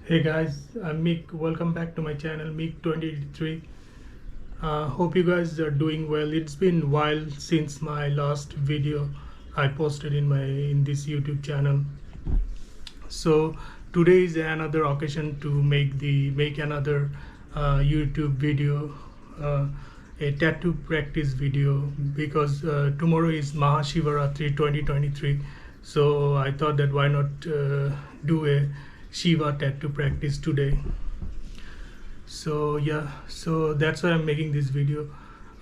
Hey guys, I'm Meek. Welcome back to my channel MYKK2083. Hope you guys are doing well. It's been a while since my last video I posted in this YouTube channel. So today is another occasion to make another YouTube video, a tattoo practice video, because tomorrow is Maha Shivaratri 2023. So I thought that why not do a Shiva tattoo practice today. So yeah, so that's why I'm making this video.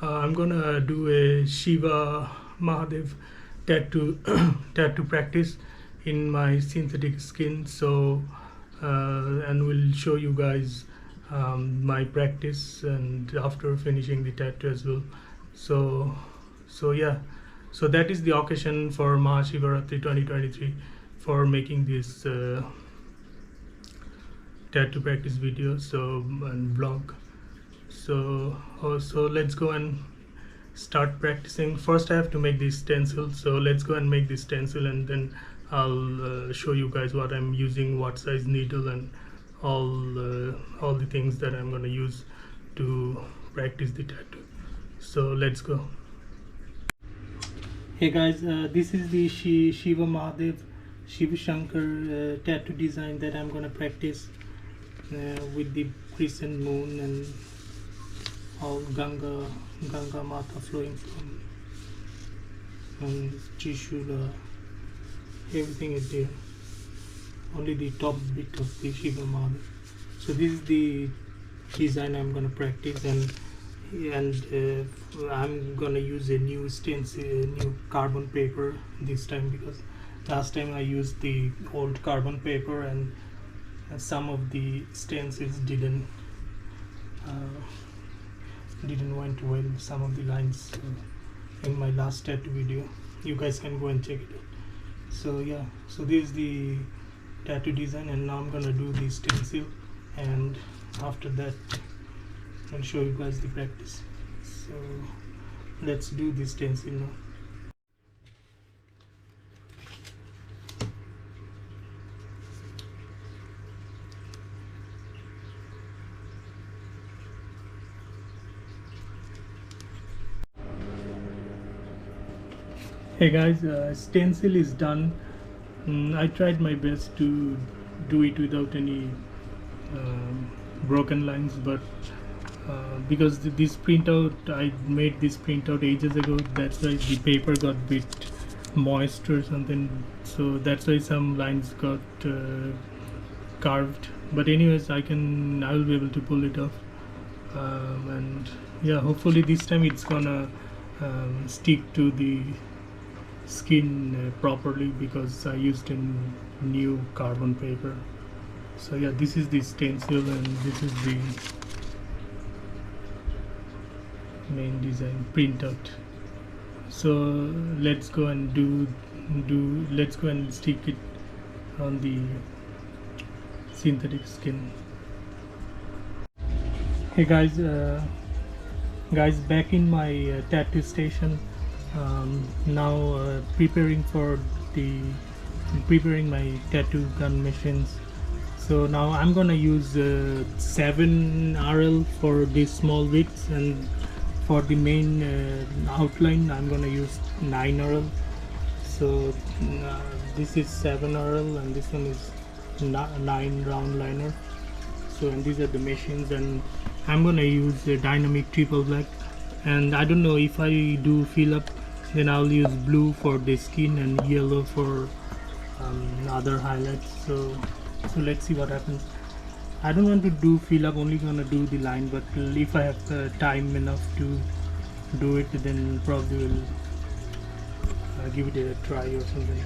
I'm gonna do a Shiva Mahadev tattoo tattoo practice in my synthetic skin. So and we'll show you guys my practice and after finishing the tattoo as well. So yeah, so that is the occasion for Maha Shivaratri 2023 for making this tattoo practice video and vlog. So let's go and start practicing. First I have to make this stencil, so let's go and make this stencil, and then I'll show you guys what I'm using, what size needle, and all the things that I'm gonna use to practice the tattoo. So let's go. Hey guys, this is the Shiva Mahadev Shiv Shanker tattoo design that I'm gonna practice with the crescent moon and all Ganga Mata flowing from Trishula. Everything is there, only the top bit of the Shiva Mahadev. So this is the design I'm gonna practice, and I'm gonna use a new stencil, new carbon paper this time, because last time I used the old carbon paper and some of the stencils didn't went well. Some of the lines in my last tattoo video, you guys can go and check it out. So yeah, so this is the tattoo design, and now I'm gonna do the stencil, and after that I'll show you guys the practice. So let's do this stencil now. Hey guys, stencil is done. I tried my best to do it without any broken lines, but because this printout, I made this printout ages ago, that's why the paper got bit moist or something, so that's why some lines got carved. But anyways, I'll be able to pull it off, and yeah, hopefully this time it's gonna stick to the skin properly, because I used a new carbon paper. So yeah, this is the stencil and this is the main design printout. So let's go and let's go and stick it on the synthetic skin. Hey guys, back in my tattoo station. Now preparing my tattoo gun machines. So now I'm gonna use 7 RL for these small bits, and for the main outline I'm gonna use 9 RL. So this is 7 RL and this one is 9 round liner. So, and these are the machines, and I'm gonna use a dynamic triple black, and I don't know if I do fill up, then I'll use blue for the skin and yellow for other highlights. So let's see what happens. I don't want to do fill up, only gonna do the line, but if I have time enough to do it, then probably will give it a try or something.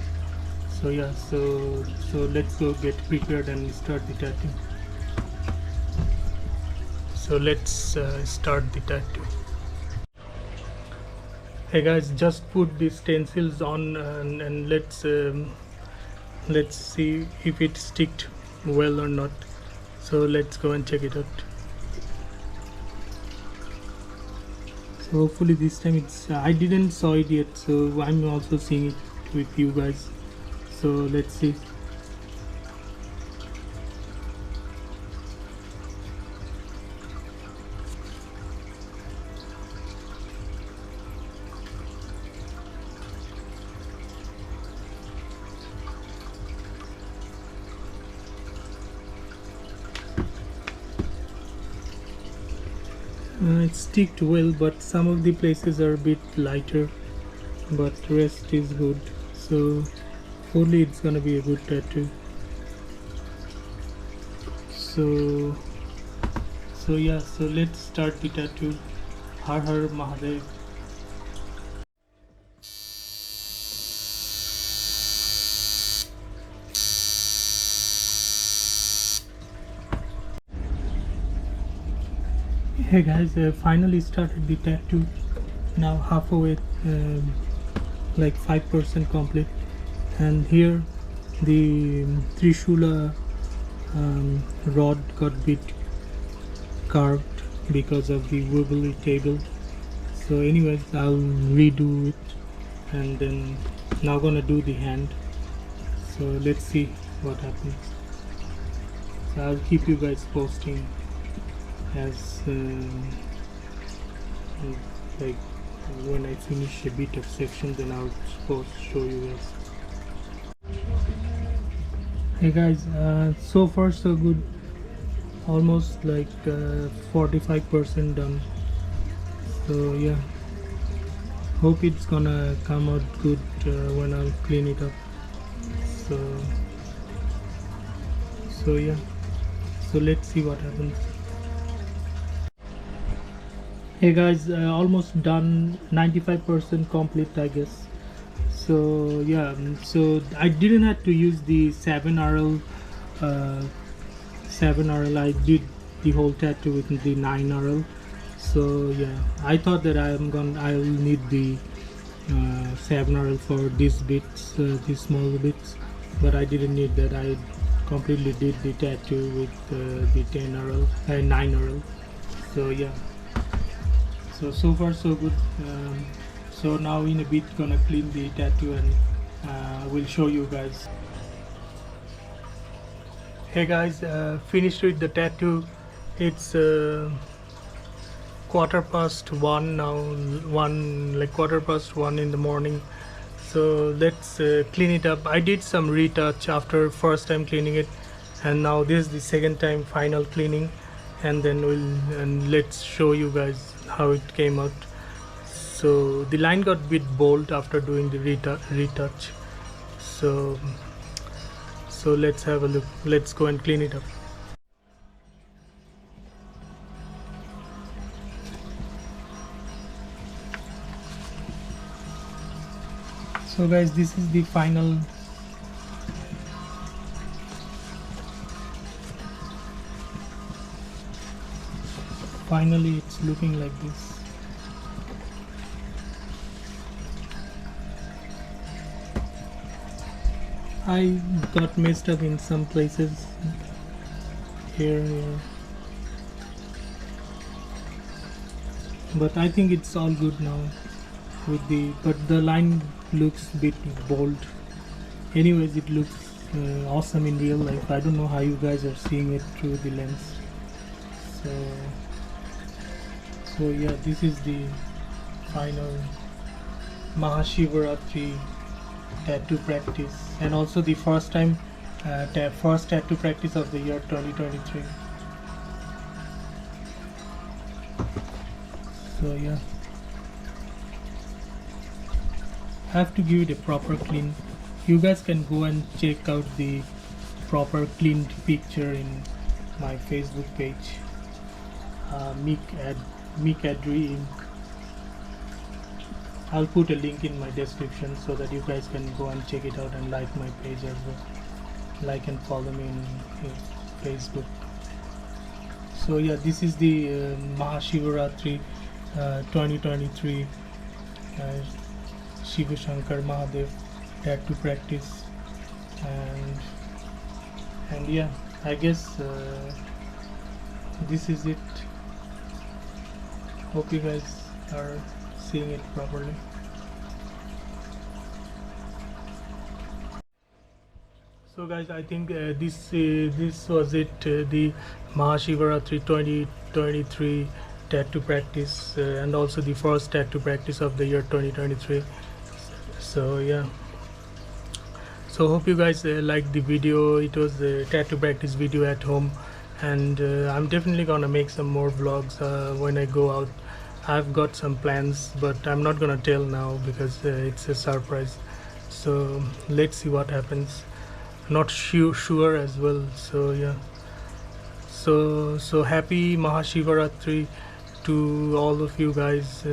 So yeah, so let's go get prepared and start the tattoo. So let's start the tattoo. Hey guys, just put the stencils on, and let's see if it sticked well or not. So let's go and check it out. So hopefully this time it's I didn't saw it yet, so I'm also seeing it with you guys. So let's see. It sticked well, but some of the places are a bit lighter, but rest is good. So hopefully it's gonna be a good tattoo. So yeah, so let's start the tattoo. Har Har Mahadev. Hey guys, finally started the tattoo. Now halfway, like 5% complete, and here the Trishula rod got bit carved because of the wobbly table. So anyways, I'll redo it, and then now gonna do the hand. So let's see what happens. So I'll keep you guys posting as like when I finish a bit of section, then I'll show you guys. Hey guys, so far so good. Almost like 45% done. So yeah, hope it's gonna come out good when I'll clean it up. So yeah, so let's see what happens. Hey guys, almost done, 95% complete I guess. So yeah, so I didn't have to use the 7RL. 7RL, I did the whole tattoo with the 9RL. So yeah, I thought that I'll need the 7RL for these bits, these small bits, but I didn't need that. I completely did the tattoo with the 10RL and 9RL. So yeah, so far so good. So now in a bit gonna clean the tattoo, and we'll show you guys. Hey guys, finished with the tattoo. It's 1:15 now, like 1:15 in the morning. So let's clean it up. I did some retouch after first time cleaning it, and now this is the second time final cleaning, and then let's show you guys how it came out. So the line got a bit bold after doing the retouch. So let's have a look. Let's go and clean it up. So guys, this is the final. Finally it's looking like this. I got messed up in some places here, but I think it's all good now with but the line looks a bit bold. Anyways, it looks awesome in real life. I don't know how you guys are seeing it through the lens. So yeah, this is the final Maha Shivaratri tattoo practice, and also the first time first tattoo practice of the year 2023. So yeah, I have to give it a proper clean. You guys can go and check out the proper cleaned picture in my Facebook page, MYKK2083 Inc. I'll put a link in my description so that you guys can go and check it out and like my page as well. Like and follow me in Facebook. So yeah, this is the Maha Shivaratri 2023 Shiv Shanker Maha tattoo practice, and yeah, I guess this is it. Hope you guys are seeing it properly. So guys, I think this was it, the Maha Shivaratri 2023 tattoo practice, and also the first tattoo practice of the year 2023. So yeah, so hope you guys liked the video. It was a tattoo practice video at home, and I'm definitely gonna make some more vlogs when I go out. I've got some plans, but I'm not gonna tell now because it's a surprise. So let's see what happens. Not sure as well. So yeah. So happy Maha Shivaratri to all of you guys,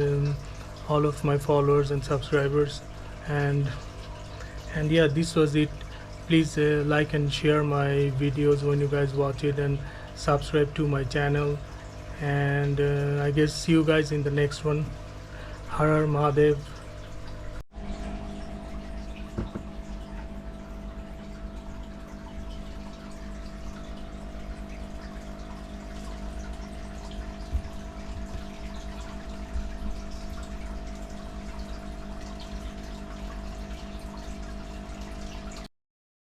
all of my followers and subscribers, and yeah, this was it. Please like and share my videos when you guys watch it, and subscribe to my channel. And I guess see you guys in the next one. Har Har Mahadev.